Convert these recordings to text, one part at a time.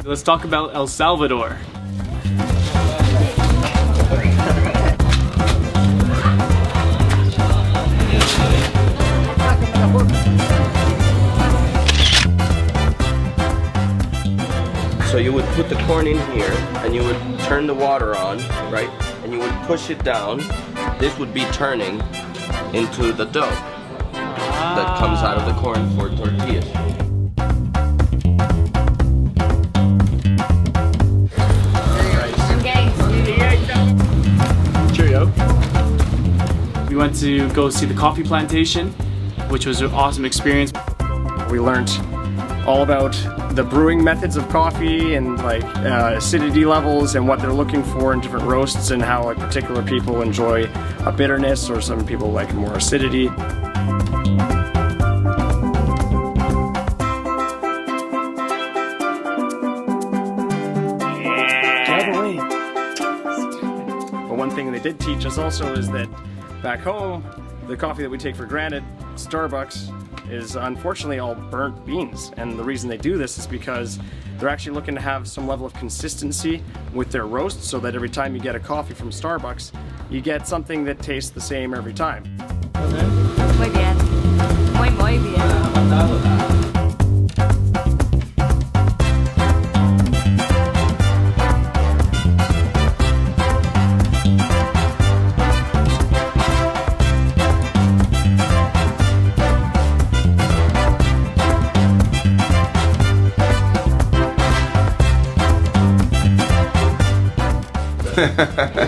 Let's talk about El Salvador. So you would put the corn in here and you would turn the water on, right? And you would push it down. This would be turning into the dough that comes out of the corn for tortillas. Cheerio. We went to go see the coffee plantation, which was an awesome experience. We learned all about the brewing methods of coffee and like acidity levels and what they're looking for in different roasts and how like particular people enjoy a bitterness or some people like more acidity. But one thing they did teach us also is that back home, the coffee that we take for granted, Starbucks, is unfortunately all burnt beans. And the reason they do this is because they're actually looking to have some level of consistency with their roast so that every time you get a coffee from Starbucks, you get something that tastes the same every time. Muy bien. Muy bien.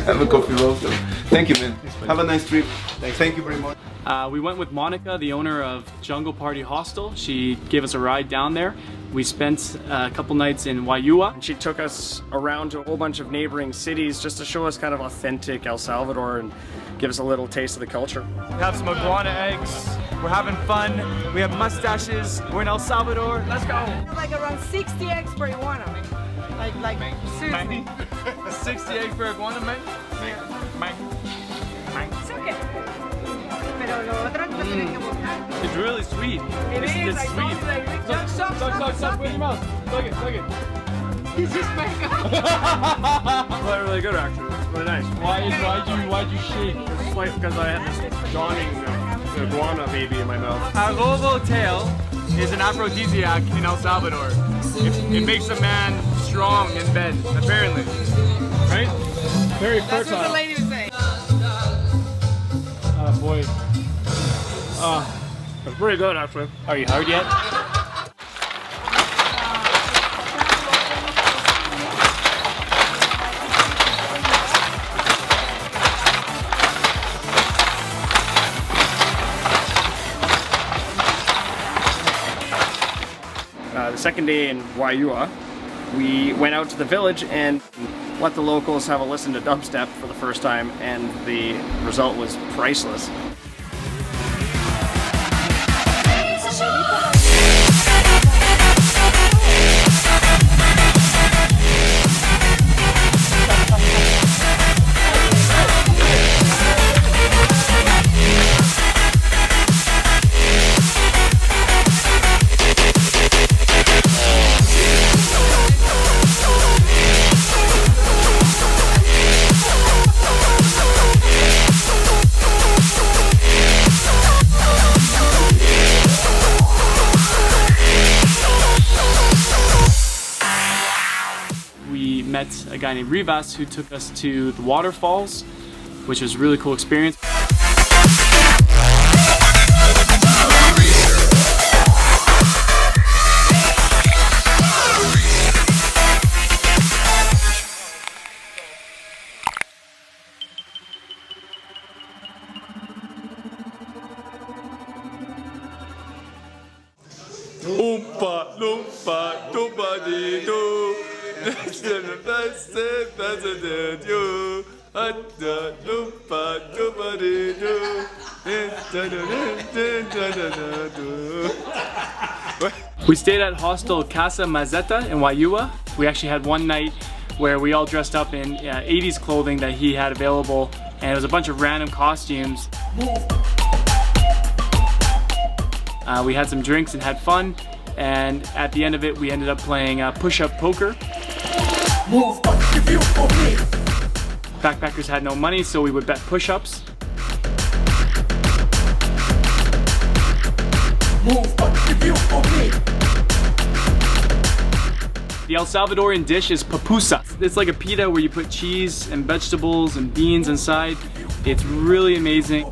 Have a coffee roaster. Thank you, man. Have a nice trip. Thank you very much. We went with Monica, the owner of Jungle Party Hostel. She gave us a ride down there. We spent a couple nights in Waiua. And she took us around to a whole bunch of neighboring cities just to show us kind of authentic El Salvador and give us a little taste of the culture. We have some iguana eggs. We're having fun. We have mustaches. We're in El Salvador. Let's go. Like around 60 eggs per iguana. Like seriously. 60 eggs per iguana, man? It's okay. Pero lo otro no tienen que botar. It's really sweet. It's sweet. Suck, put in your mouth. Suck it. He's just making Well, really good actually. It's really nice. Why'd you shake? It's like because I had this dawning iguana baby in my mouth. Arrobo tail is an aphrodisiac in El Salvador. It makes a man strong in bed, apparently. Right? Very fertile. That's what the lady was saying. Oh boy. It's pretty good actually. Are you hard yet? The second day in Waiua, we went out to the village and let the locals have a listen to Dubstep for the first time, and the result was priceless. We met a guy named Rivas who took us to the waterfalls, which was a really cool experience. Oompa, loompa, doompa dee doo. We stayed at Hostel Casa Mazeta in Waiua. We actually had one night where we all dressed up in 80s clothing that he had available, and it was a bunch of random costumes. We had some drinks and had fun, and at the end of it we ended up playing push-up poker. Backpackers had no money, so we would bet push-ups. The El Salvadorian dish is papusa. It's like a pita where you put cheese and vegetables and beans inside. It's really amazing.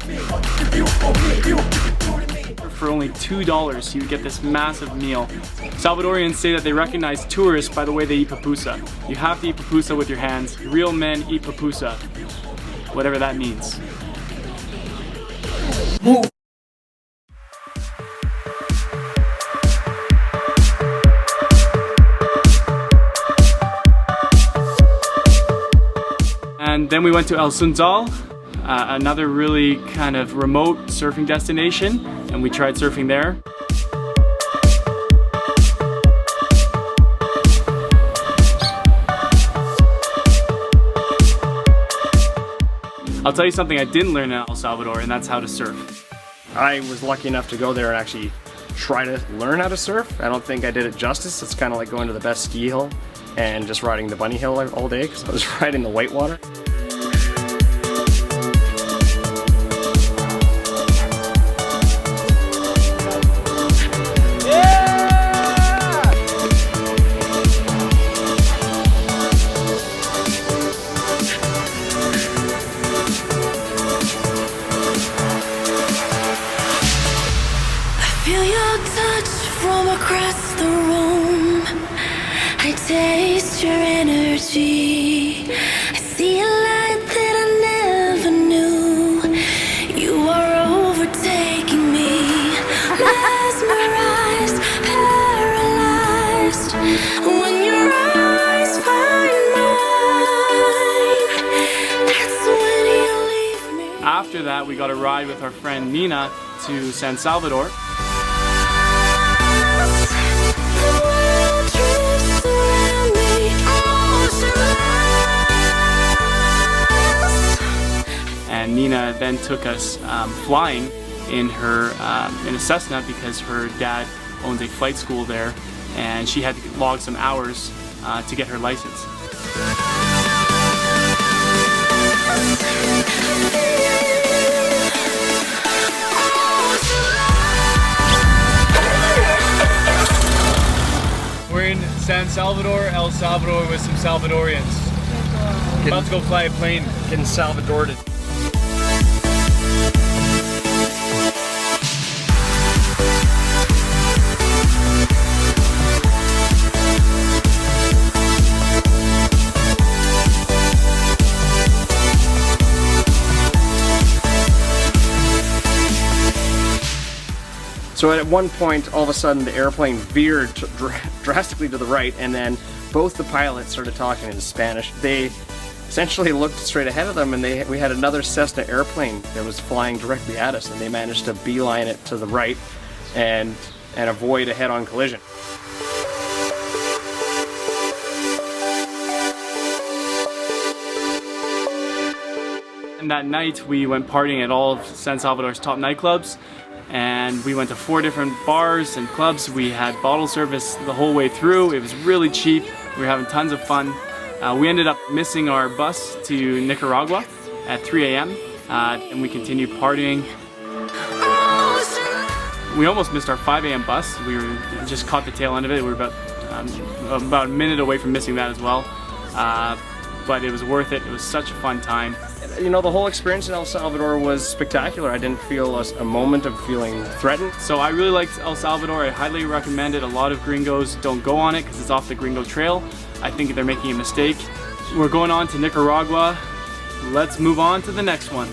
For only $2, you would get this massive meal. Salvadorians say that they recognize tourists by the way they eat papusa. You have to eat papusa with your hands. Real men eat papusa, whatever that means. And then we went to El Sunzal, another really kind of remote surfing destination, and we tried surfing there. I'll tell you something I didn't learn in El Salvador, and that's how to surf. I was lucky enough to go there and actually try to learn how to surf. I don't think I did it justice. It's kind of like going to the best ski hill and just riding the bunny hill all day, because I was riding the whitewater. Feel your touch from across the room. I taste your energy. I see a light that I never knew. You are overtaking me. Mesmerized, paralyzed. When your eyes find mine, that's when you leave me. After that, we got a ride with our friend Nina to San Salvador. And Nina then took us flying in a Cessna, because her dad owns a flight school there, and she had to log some hours to get her license. We're in San Salvador, El Salvador with some Salvadorians. About to go fly a plane. Getting Salvadored. So at one point, all of a sudden, the airplane veered drastically to the right, and then both the pilots started talking in Spanish. They essentially looked straight ahead of them, and we had another Cessna airplane that was flying directly at us, and they managed to beeline it to the right and avoid a head-on collision. And that night we went partying at all of San Salvador's top nightclubs, and we went to 4 different bars and clubs. We had bottle service the whole way through. It was really cheap. We were having tons of fun. We ended up missing our bus to Nicaragua at 3 a.m. And we continued partying. We almost missed our 5 a.m. bus. We just caught the tail end of it. We were about a minute away from missing that as well. But it was worth it. It was such a fun time. You know, the whole experience in El Salvador was spectacular. I didn't feel a moment of feeling threatened. So I really liked El Salvador. I highly recommend it. A lot of gringos don't go on it because it's off the gringo trail. I think they're making a mistake. We're going on to Nicaragua. Let's move on to the next one.